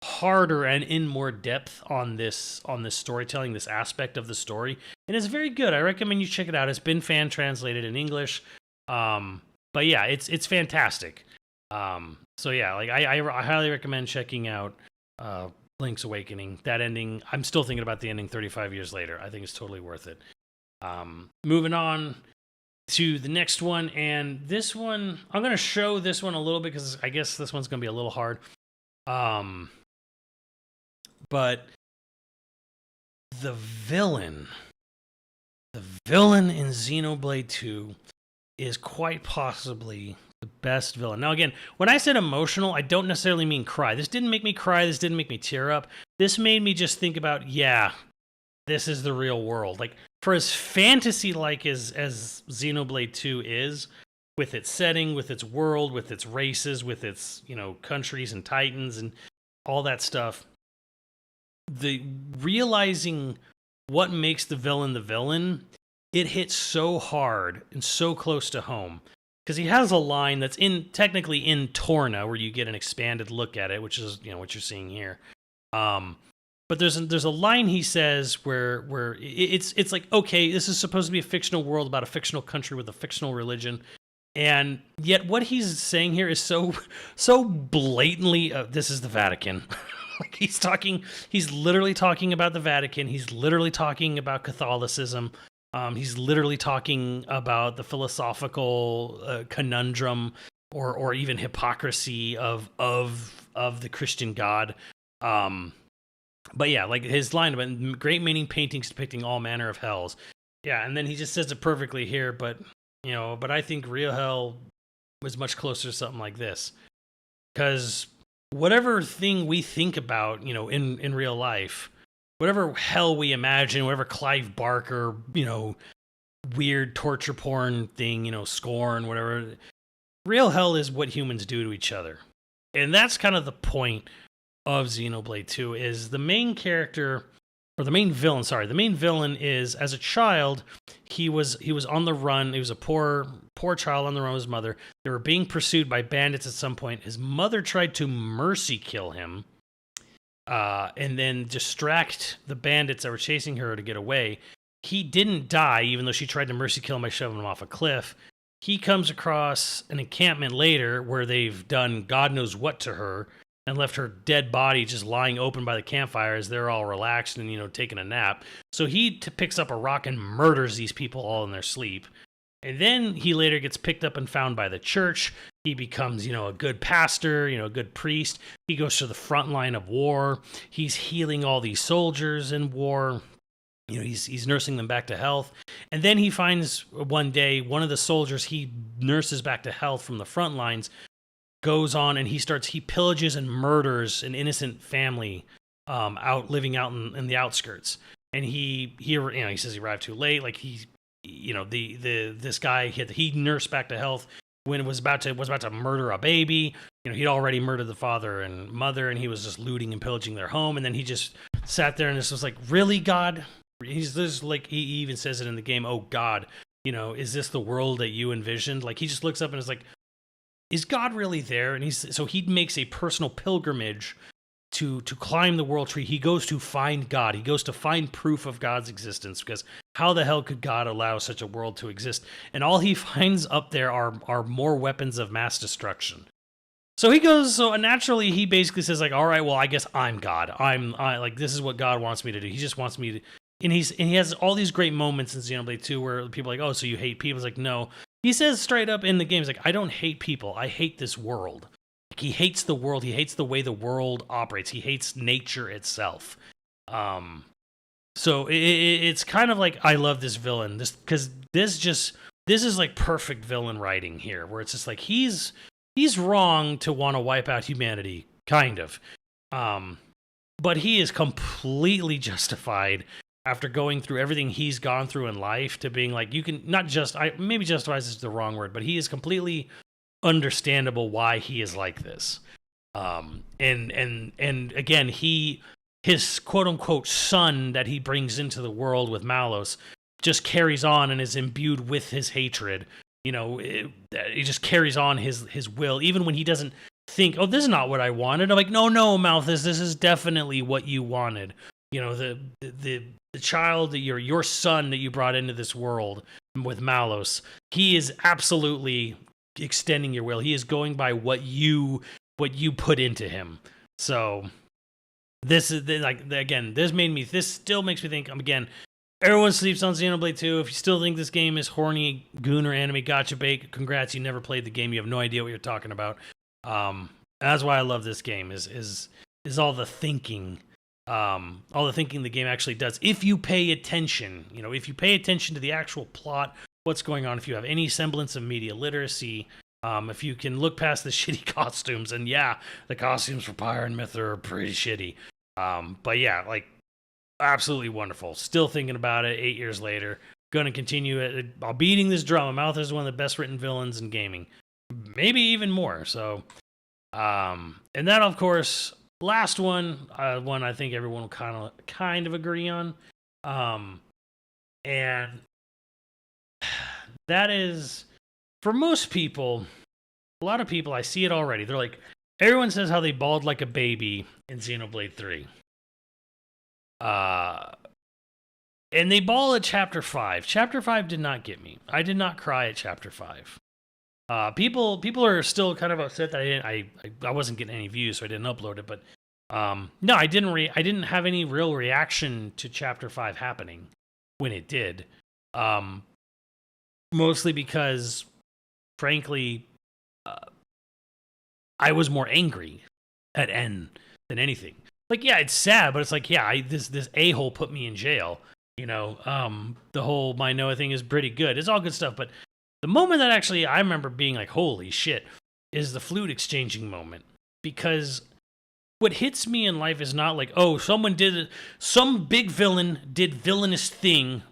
harder and in more depth on this storytelling, this aspect of the story, and it's very good. I recommend you check it out. It's been fan translated in English, but yeah, it's fantastic. So yeah, like I highly recommend checking out Link's Awakening. That ending, I'm still thinking about the ending 35 years later. I think it's totally worth it. Moving on to the next one, and this one, I'm going to show this one a little bit because I guess this one's going to be a little hard. But the villain in Xenoblade 2 is quite possibly the best villain. Now, again, when I said emotional, I don't necessarily mean cry. This didn't make me cry. This didn't make me tear up. This made me just think about, yeah, this is the real world. Like, for as fantasy-like as Xenoblade 2 is, with its setting, with its world, with its races, with its, countries and titans and all that stuff, the realizing what makes the villain, it hits so hard and so close to home. Because he has a line that's technically in Torna, where you get an expanded look at it, which is what you're seeing here. But there's a line he says where it's like, okay, this is supposed to be a fictional world about a fictional country with a fictional religion, and yet what he's saying here is so blatantly, this is the Vatican. Like, he's literally talking about the Vatican. He's literally talking about Catholicism. He's literally talking about the philosophical conundrum or even hypocrisy of the Christian God. But yeah, like his line about great meaning paintings depicting all manner of hells. Yeah, and then he just says it perfectly here, but I think real hell was much closer to something like this. Because whatever thing we think about, in real life, whatever hell we imagine, whatever Clive Barker, weird torture porn thing, Scorn, whatever, real hell is what humans do to each other. And that's kind of the point of Xenoblade 2, is the main character, or the main villain is, as a child, he was on the run. He was a poor child on the run with his mother. They were being pursued by bandits at some point. His mother tried to mercy kill him, and then distract the bandits that were chasing her to get away. He didn't die, even though she tried to mercy kill him by shoving him off a cliff. He comes across an encampment later where they've done God knows what to her and left her dead body just lying open by the campfire as they're all relaxed and, taking a nap. So he picks up a rock and murders these people all in their sleep. And then he later gets picked up and found by the church. He becomes, a good pastor, a good priest. He goes to the front line of war. He's healing all these soldiers in war. He's nursing them back to health. And then he finds one day one of the soldiers he nurses back to health from the front lines goes on and he pillages and murders an innocent family living out in the outskirts. And he says he arrived too late. Like this guy he nursed back to health when it was about to murder a baby. He'd already murdered the father and mother, and he was just looting and pillaging their home. And then he just sat there and just was like, really, God? He's just like, he even says it in the game, oh God, is this the world that you envisioned? Like, he just looks up and is like, is God really there? And so he makes a personal pilgrimage to climb the world tree. He goes to find God. He goes to find proof of God's existence, because how the hell could God allow such a world to exist? And all he finds up there are more weapons of mass destruction. So naturally he basically says like, all right, well, I guess I'm God. I like, this is what God wants me to do. He just wants me to, and he has all these great moments in Xenoblade 2 where people are like, oh, so you hate people? It's like, no. He says straight up in the game, he's like, I don't hate people. I hate this world. Like, he hates the world. He hates the way the world operates. He hates nature itself. So it's kind of like, I love this villain, because this is like perfect villain writing here, where it's just like he's wrong to want to wipe out humanity, kind of, but he is completely justified after going through everything he's gone through in life to being like, you can not just, maybe justifies is the wrong word, but he is completely understandable why he is like this. And again, his quote unquote son that he brings into the world with Malos just carries on and is imbued with his hatred. He just carries on his will, even when he doesn't think, oh, this is not what I wanted. I'm like, no, Malthus, this is definitely what you wanted. The child that your son that you brought into this world with Malos, he is absolutely extending your will. He is going by what you put into him. So this is like, again, this still makes me think, again, everyone sleeps on Xenoblade 2. If you still think this game is horny, goon, or anime gotcha bait, congrats, you never played the game. You have no idea what you're talking about. That's why I love this game, is all the thinking. All the thinking the game actually does. If you pay attention, if you pay attention to the actual plot, what's going on, if you have any semblance of media literacy, if you can look past the shitty costumes, and yeah, the costumes for Pyre and Myth are pretty shitty. But yeah, like, absolutely wonderful. Still thinking about it 8 years later. Gonna continue it. I'll beating this drum. Mouth is one of the best written villains in gaming. Maybe even more. So, and that, of course, last one I think everyone will kind of agree on. And that is, for most people, a lot of people, I see it already. They're like, everyone says how they bawled like a baby in Xenoblade 3. And they bawl at Chapter 5. Chapter 5 did not get me. I did not cry at Chapter 5. People are still kind of upset that I wasn't getting any views, so I didn't upload it. But no, I didn't have any real reaction to Chapter 5 happening when it did. Mostly because, frankly, I was more angry at N than anything. Like, yeah, it's sad, but it's like, yeah, this a-hole put me in jail. The whole my Noah thing is pretty good. It's all good stuff, but the moment that actually I remember being like, holy shit, is the flute exchanging moment. Because what hits me in life is not like, oh, some big villain did villainous thing,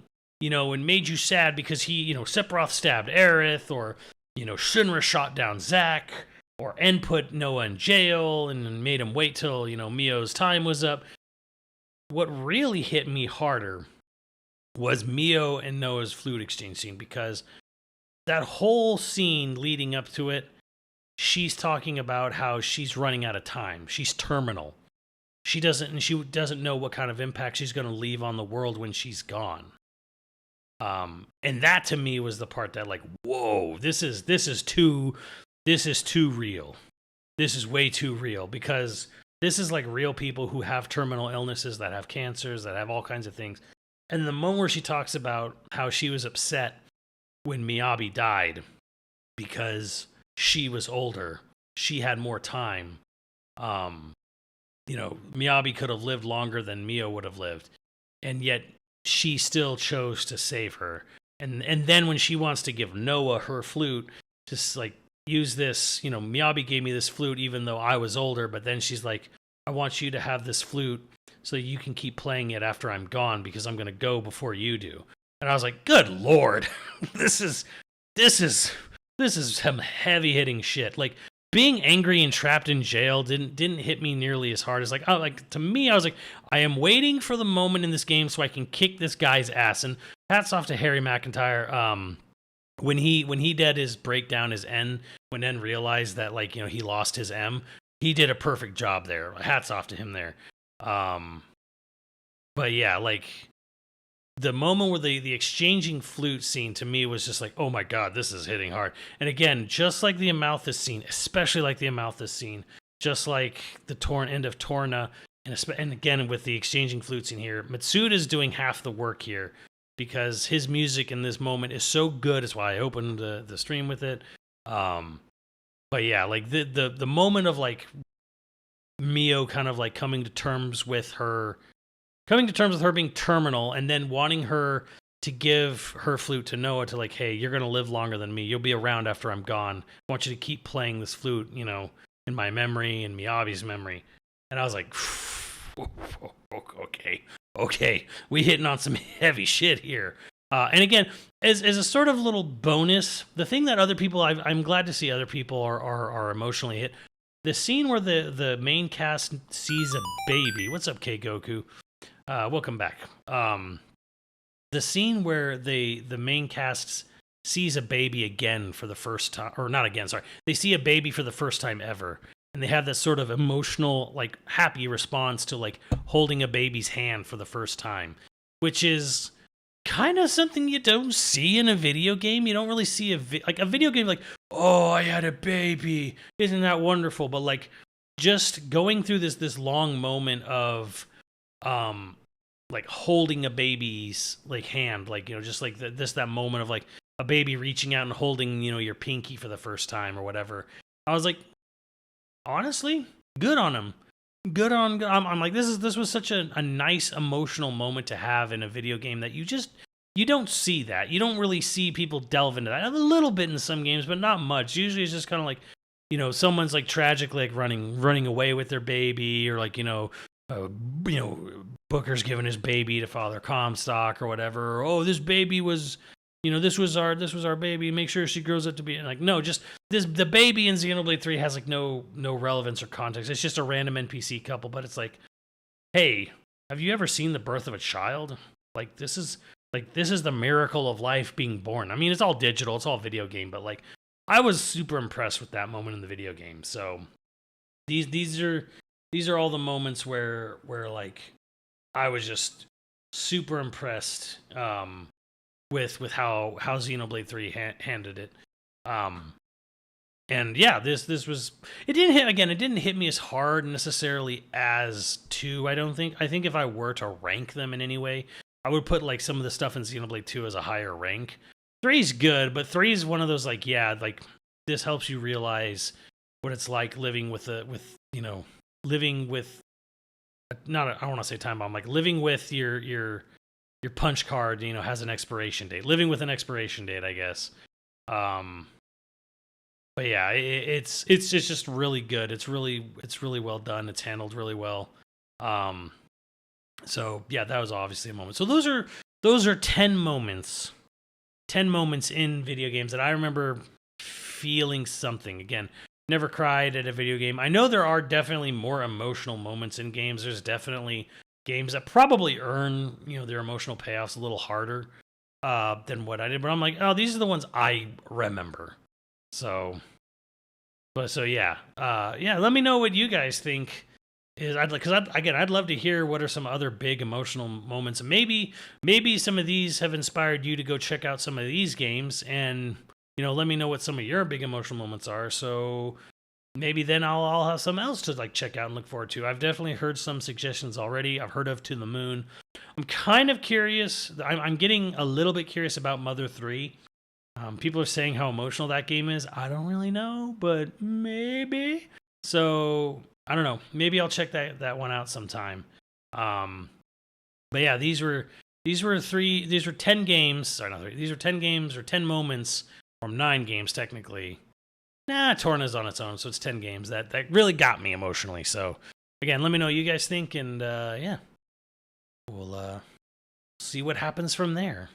and made you sad because he, Sephiroth stabbed Aerith, or, Shinra shot down Zack, or N put Noah in jail and made him wait till, Mio's time was up. What really hit me harder was Mio and Noah's flute exchange scene, because that whole scene leading up to it, she's talking about how she's running out of time. She's terminal. She doesn't know what kind of impact she's going to leave on the world when she's gone. And that to me was the part that, like, whoa, this is too real. This is way too real, because this is like real people who have terminal illnesses, that have cancers, that have all kinds of things. And the moment where she talks about how she was upset when Miyabi died, because she was older, she had more time. Miyabi could have lived longer than Mio would have lived, and yet she still chose to save her. And then when she wants to give Noah her flute, just like use this, Miyabi gave me this flute even though I was older, but then she's like, I want you to have this flute so you can keep playing it after I'm gone because I'm going to go before you do. And I was like, good Lord, this is some heavy hitting shit. Like, being angry and trapped in jail didn't hit me nearly as hard as to me, I was like, I am waiting for the moment in this game so I can kick this guy's ass. And hats off to Harry McIntyre. When he did his breakdown, his N, when N realized that he lost his M, he did a perfect job there. Hats off to him there. But yeah, the moment where the exchanging flute scene to me was just like, oh my god, this is hitting hard. And again, just like the Amalthus scene, especially like the Amalthus scene, just like the end of Torna, and again with the exchanging flute scene here, Matsuda is doing half the work here because his music in this moment is so good. It's why I opened the stream with it. But yeah, the moment of Mio kind of coming to terms with her being terminal, and then wanting her to give her flute to Noah to hey, you're going to live longer than me. You'll be around after I'm gone. I want you to keep playing this flute, in my memory and Miyabi's memory. And I was like, okay, we hitting on some heavy shit here. And again, as a sort of little bonus, the thing that other people, I'm glad to see other people are emotionally hit. The scene where the main cast sees a baby. What's up, K Goku? Welcome back. The scene where the main cast sees a baby again for the first time, or not again, sorry. They see a baby for the first time ever. And they have this sort of emotional, happy response to holding a baby's hand for the first time, which is kind of something you don't see in a video game. You don't really see a video game oh, I had a baby. Isn't that wonderful? But just going through this long moment of holding a baby's hand, just that moment of a baby reaching out and holding your pinky for the first time or whatever. I was like, honestly, good on him. Good on. I'm like, this was such a nice emotional moment to have in a video game that you don't see that. You don't really see people delve into that. A little bit in some games, but not much. Usually it's just kind of someone's tragically running away with their baby, or Booker's giving his baby to Father Comstock or whatever. Or, oh, this baby was, this was our baby. Make sure she grows up to be no, just the baby in Xenoblade 3 has no relevance or context. It's just a random NPC couple, but it's hey, have you ever seen the birth of a child? This is the miracle of life being born. I mean, it's all digital, it's all video game, but I was super impressed with that moment in the video game. So these are all the moments where I was just super impressed with how Xenoblade 3 handled it. And yeah, this was, it didn't hit me as hard necessarily as 2, I don't think. I think if I were to rank them in any way, I would put some of the stuff in Xenoblade 2 as a higher rank. 3's good, but 3 is one of those this helps you realize what it's like living with not I don't want to say time bomb, living with your punch card, has an expiration date. Living with an expiration date, I guess. But yeah, it's just really good. It's really well done. It's handled really well. So yeah, that was obviously a moment. So those are 10 moments in video games that I remember feeling something. Again, never cried at a video game. I know there are definitely more emotional moments in games. There's definitely games that probably earn, their emotional payoffs a little harder than what I did. But I'm like, oh, these are the ones I remember. So yeah. Let me know what you guys think. I'd love to hear what are some other big emotional moments. And maybe some of these have inspired you to go check out some of these games, and let me know what some of your big emotional moments are. So maybe then I'll have something else to check out and look forward to. I've definitely heard some suggestions already. I've heard of To the Moon. I'm kind of curious. I'm getting a little bit curious about Mother 3. People are saying how emotional that game is. I don't really know, but maybe. So I don't know. Maybe I'll check that one out sometime. But yeah, these were 10 games. Sorry, not 3. These are 10 games or 10 moments from 9 games technically. Nah, Torna's on its own, so it's 10 games that really got me emotionally. So again, let me know what you guys think, and yeah, we'll see what happens from there.